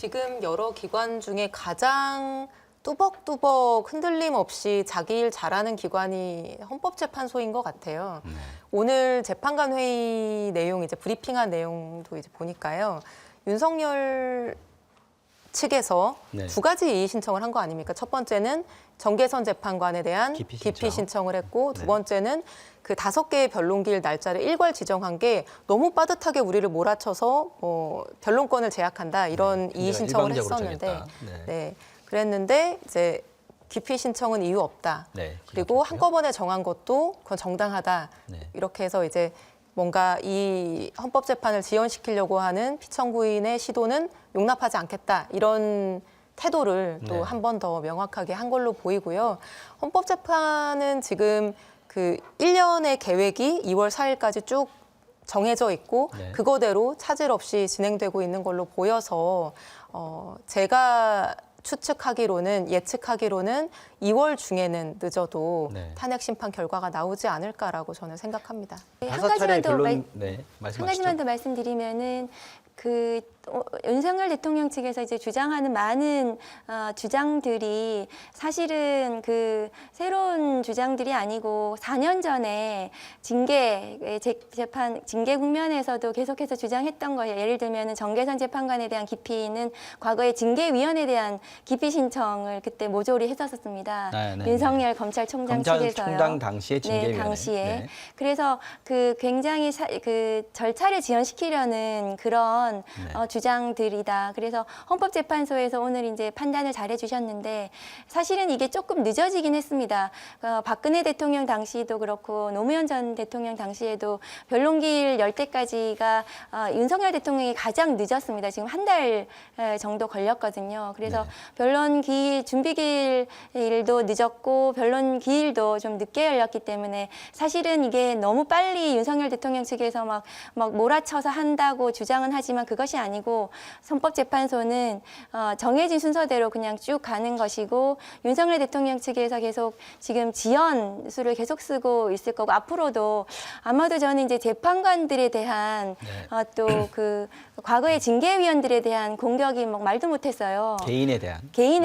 지금 여러 기관 중에 가장 뚜벅뚜벅 흔들림 없이 자기 일 잘하는 기관이 헌법재판소인 것 같아요. 오늘 재판관 회의 내용 이제 브리핑한 내용도 이제 보니까요. 윤석열 측에서 두 가지 이의 신청을 한 거 아닙니까? 첫 번째는 정계선 재판관에 대한 기피 신청을 했고, 두 번째는 그 5개의 변론기일 날짜를 일괄 지정한 게 너무 빠듯하게 우리를 몰아쳐서 변론권을 제약한다 이런 이의 신청을 했었는데, 그랬는데 이제 기피 신청은 이유 없다. 그리고 한꺼번에 정한 것도 그건 정당하다. 이렇게 해서 이제 뭔가 이 헌법재판을 지연시키려고 하는 피청구인의 시도는 용납하지 않겠다. 이런 태도를 또 한 번 더 명확하게 한 걸로 보이고요. 헌법재판은 지금 그 1년의 계획이 2월 4일까지 쭉 정해져 있고 그거대로 차질 없이 진행되고 있는 걸로 보여서 제가 예측하기로는 2월 중에는 늦어도 탄핵 심판 결과가 나오지 않을까라고 저는 생각합니다. 한 가지만 더 말씀드리면은 윤석열 대통령 측에서 이제 주장하는 많은 주장들이 사실은 그 새로운 주장들이 아니고 4년 전에 징계 국면에서도 계속해서 주장했던 거예요. 예를 들면은 정계선 재판관에 대한 기피는 과거에 징계위원회에 대한 기피 신청을 그때 모조리 했었습니다. 윤석열 검찰총장 측에서요. 검찰총장 당시에 징계위원회. 당시에. 그래서 그 굉장히 그 절차를 지연시키려는 그런 주장들이다. 그래서 헌법재판소에서 오늘 이제 판단을 잘해 주셨는데 사실은 이게 조금 늦어지긴 했습니다. 박근혜 대통령 당시도 그렇고 노무현 전 대통령 당시에도 변론기일 열 때까지가 윤석열 대통령이 가장 늦었습니다. 지금 한 달 정도 걸렸거든요. 그래서 변론기일 준비기일도 늦었고 변론기일도 좀 늦게 열렸기 때문에 사실은 이게 너무 빨리 윤석열 대통령 측에서 막 몰아쳐서 한다고 주장은 하지만 그것이 아니고 헌법재판소는 정해진 순서대로 그냥 쭉 가는 것이고 윤석열 대통령 측에서 계속 지금 지연수를 계속 쓰고 있을 거고 앞으로도 아마도 저는 이제 재판관들에 대한 또 그 과거의 징계위원들에 대한 공격이 막 말도 못했어요. 개인에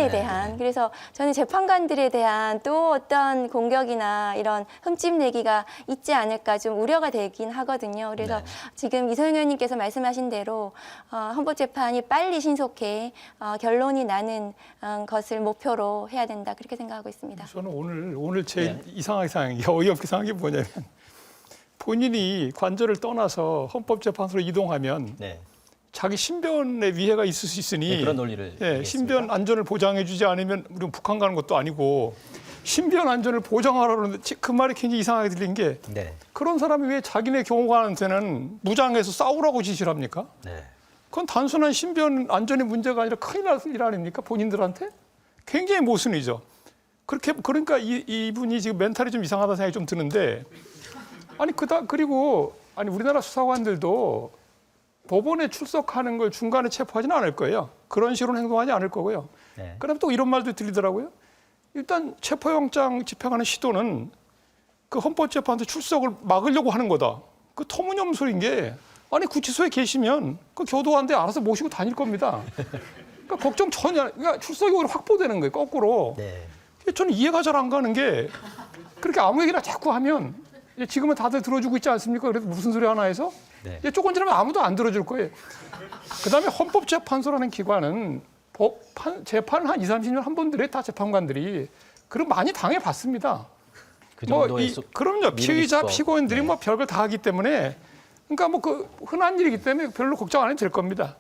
대한. 그래서 저는 재판관들에 대한 또 어떤 공격이나 이런 흠집 내기가 있지 않을까 좀 우려가 되긴 하거든요. 그래서 지금 이소영 의원님께서 말씀하신 대로 헌법재판이 빨리 신속히 결론이 나는 것을 목표로 해야 된다 그렇게 생각하고 있습니다. 저는 오늘 제일 이상하게 생각한 게 어이없게 생각한 게 뭐냐면 본인이 관저를 떠나서 헌법재판소로 이동하면 자기 신변에 위해가 있을 수 있으니 그런 논리를 신변 안전을 보장해주지 않으면 우리는 북한 가는 것도 아니고 신변 안전을 보장하라는 그 말이 굉장히 이상하게 들린 게 그런 사람이 왜 자기네 경호관한테는 무장해서 싸우라고 지시를 합니까? 그건 단순한 신변 안전의 문제가 아니라 큰일 날 일 아닙니까? 본인들한테? 굉장히 모순이죠. 그러니까 이분이 지금 멘탈이 좀 이상하다는 생각이 좀 드는데 그리고 우리나라 수사관들도 법원에 출석하는 걸 중간에 체포하지는 않을 거예요. 그런 식으로는 행동하지 않을 거고요. 그다음에 또 이런 말도 들리더라고요. 일단 체포영장 집행하는 시도는 그 헌법재판소 출석을 막으려고 하는 거다. 그 터무니없는 소리인 게 구치소에 계시면 그 교도관들 알아서 모시고 다닐 겁니다. 그러니까 걱정 전혀. 그러니까 출석이 오히려 확보되는 거예요. 거꾸로. 저는 이해가 잘 안 가는 게 그렇게 아무 얘기나 자꾸 하면 지금은 다들 들어주고 있지 않습니까? 그래서 무슨 소리 하나 해서 조금 지나면 아무도 안 들어줄 거예요. 그다음에 헌법재판소라는 기관은 재판을 한 20-30년 한 분들이 다 재판관들이 그럼 많이 당해봤습니다. 그럼요. 피의자, 피고인들이 별걸 다 하기 때문에 그러니까 그 흔한 일이기 때문에 별로 걱정 안 해도 될 겁니다.